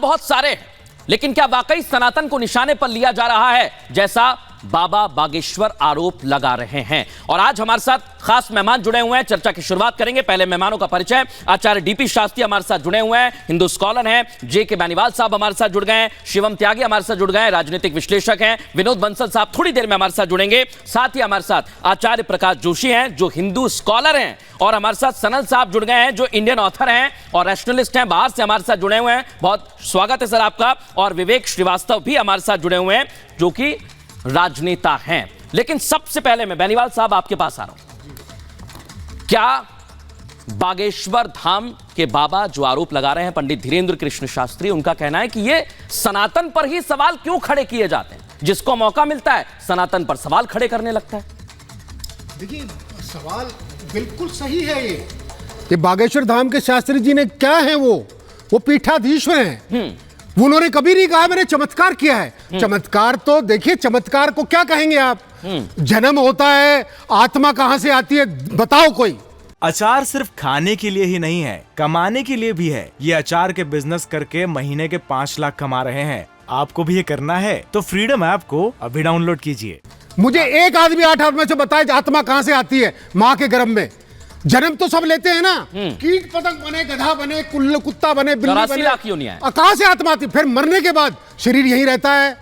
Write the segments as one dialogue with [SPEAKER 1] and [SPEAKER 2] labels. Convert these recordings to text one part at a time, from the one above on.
[SPEAKER 1] बहुत सारे हैं, लेकिन क्या वाकई सनातन को निशाने पर लिया जा रहा है, जैसा बाबा बागेश्वर आरोप लगा रहे हैं? और आज हमारे साथ खास मेहमान जुड़े हुए हैं, चर्चा की शुरुआत करेंगे। पहले मेहमानों का परिचय। आचार्य डीपी शास्त्री हमारे साथ जुड़े हुए हैं, हिंदू स्कॉलर हैं। जे.के. बेनीवाल साहब हमारे साथ जुड़ गए हैं। शिवम त्यागी हमारे साथ जुड़ गए हैं, राजनीतिक विश्लेषक हैं। विनोद बंसल साहब थोड़ी देर में हमारे साथ जुड़ेंगे। साथ ही हमारे साथ आचार्य प्रकाश जोशी हैं, जो हिंदू स्कॉलर हैं, और हमारे साथ सनल साहब जुड़ गए हैं, जो इंडियन ऑथर हैं और रैशनलिस्ट हैं, बाहर से हमारे साथ जुड़े हुए हैं। बहुत स्वागत है सर आपका। और विवेक श्रीवास्तव भी हमारे साथ जुड़े हुए हैं, जो कि राजनेता हैं। लेकिन सबसे पहले मैं बेनीवाल साहब आपके पास आ रहा हूं। क्या बागेश्वर धाम के बाबा जो आरोप लगा रहे हैं, पंडित धीरेन्द्र कृष्ण शास्त्री, उनका कहना है कि ये सनातन पर ही सवाल क्यों खड़े किए जाते हैं? जिसको मौका मिलता है सनातन पर सवाल खड़े करने लगता है।
[SPEAKER 2] देखिए, सवाल बिल्कुल सही है। ये बागेश्वर धाम के शास्त्री जी ने क्या है, वो पीठाधीश्वर हैं। उन्होंने कभी नहीं कहा मैंने चमत्कार किया है। चमत्कार तो देखिए, चमत्कार को क्या कहेंगे आप? जन्म होता है, आत्मा कहां से आती है, बताओ कोई।
[SPEAKER 3] अचार सिर्फ खाने के लिए ही नहीं है, कमाने के लिए भी है। ये अचार के बिजनेस करके महीने के 5 लाख कमा रहे हैं। आपको भी ये करना है तो फ्रीडम ऐप को अभी डाउनलोड कीजिए।
[SPEAKER 2] मुझे एक आदमी 8 आदमी से बताए आत्मा कहां से आती है माँ के गर्भ में। जन्म तो सब लेते हैं ना, कीट पतंग बने, गधा बने, कुत्ता बने, बिल्ली बने, कहां से आत्मा आती? फिर मरने के बाद शरीर यहीं रहता है,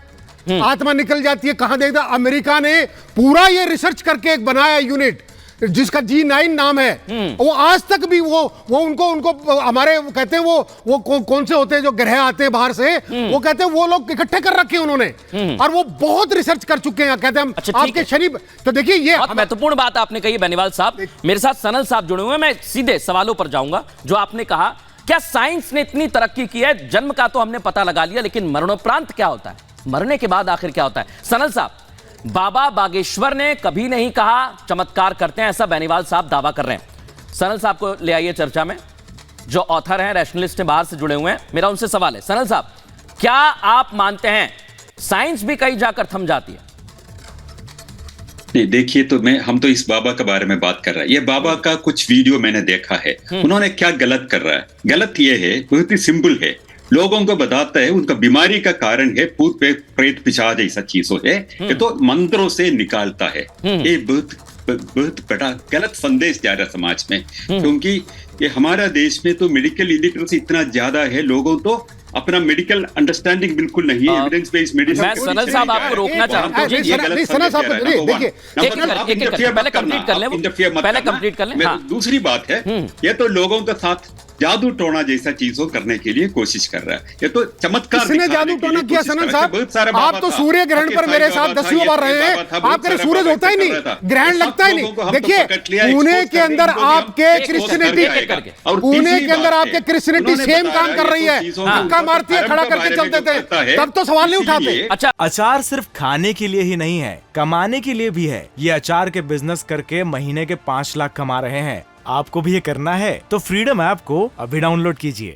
[SPEAKER 2] आत्मा निकल जाती है। कहां देखता? अमेरिका ने पूरा ये रिसर्च करके एक बनाया यूनिट जिसका G9 नाम है। वो आज तक भी वो उनको हमारे कहते हैं वो कौन से होते हैं जो ग्रह आते हैं बाहर से, वो कहते हैं वो लोग इकट्ठे कर रखे हैं उन्होंने, और वो बहुत रिसर्च कर चुके हैं। कहते हैं हम आपके शनि। तो देखिए, ये
[SPEAKER 1] महत्वपूर्ण बात आपने कही बेनीवाल साहब। मेरे साथ सनल साहब जुड़े हुए हैं। मैं सीधे सवालों पर जाऊंगा। जो आपने कहा, क्या साइंस ने इतनी तरक्की की है? जन्म का तो हमने पता लगा लिया, लेकिन मरणोपरांत क्या होता है? मरने के बाद आखिर क्या होता है? सनल साहब, बाबा बागेश्वर ने कभी नहीं कहा चमत्कार करते हैं, ऐसा बेनीवाल साहब दावा कर रहे हैं। सनल साहब को ले आइए चर्चा में, जो ऑथर हैं, रैशनलिस्ट हैं, बाहर से जुड़े हुए हैं। मेरा उनसे सवाल है, सनल साहब, क्या आप मानते हैं साइंस भी कहीं जाकर थम जाती है?
[SPEAKER 4] नहीं, देखिए, तो हम तो इस बाबा के बारे में बात कर रहे हैं। ये बाबा का कुछ वीडियो मैंने देखा है। उन्होंने क्या गलत कर रहा है? गलत ये है, बहुत ही सिंपल है। लोगों को बताता है उनका बीमारी का कारण है भूत प्रेत पिशाच ऐसा चीजों है, ये तो मंत्रों से निकालता है। ये बहुत बड़ा गलत संदेश जा रहा है समाज में, क्योंकि ये हमारा देश में तो मेडिकल इलिटरेसी इतना ज्यादा है, लोगों तो अपना मेडिकल अंडरस्टैंडिंग बिल्कुल नहीं है। Evidence based medicine.
[SPEAKER 1] मैं सनल साहब आपको रोकना चाहता हूं। जी,
[SPEAKER 2] सनल साहब देखिए,
[SPEAKER 1] पहले कंप्लीट कर लें, पहले कंप्लीट कर लें।
[SPEAKER 4] दूसरी बात है, ये तो लोगों के साथ जादू टोना जैसा चीजों करने के लिए कोशिश कर रहा है। ये तो चमत्कार।
[SPEAKER 2] किसने जादू टोना किया सनल साहब? आप तो सूर्य ग्रहण पर मेरे साथ 10वीं बार रहे हैं। आपके सूरज होता ही नहीं, ग्रहण लगता ही नहीं। देखिए, पुणे के अंदर आपके क्रिश्चियनिटी सेम काम कर रही है, धक्का मारती है, खड़ा करके चलते थे, तब तो सवाल नहीं उठाते।
[SPEAKER 3] अच्छा, अचार सिर्फ खाने के लिए ही नहीं है, कमाने के लिए भी है। ये अचार के बिजनेस करके महीने के 5 लाख कमा रहे हैं। आपको भी ये करना है तो फ्रीडम ऐप को अभी डाउनलोड कीजिए।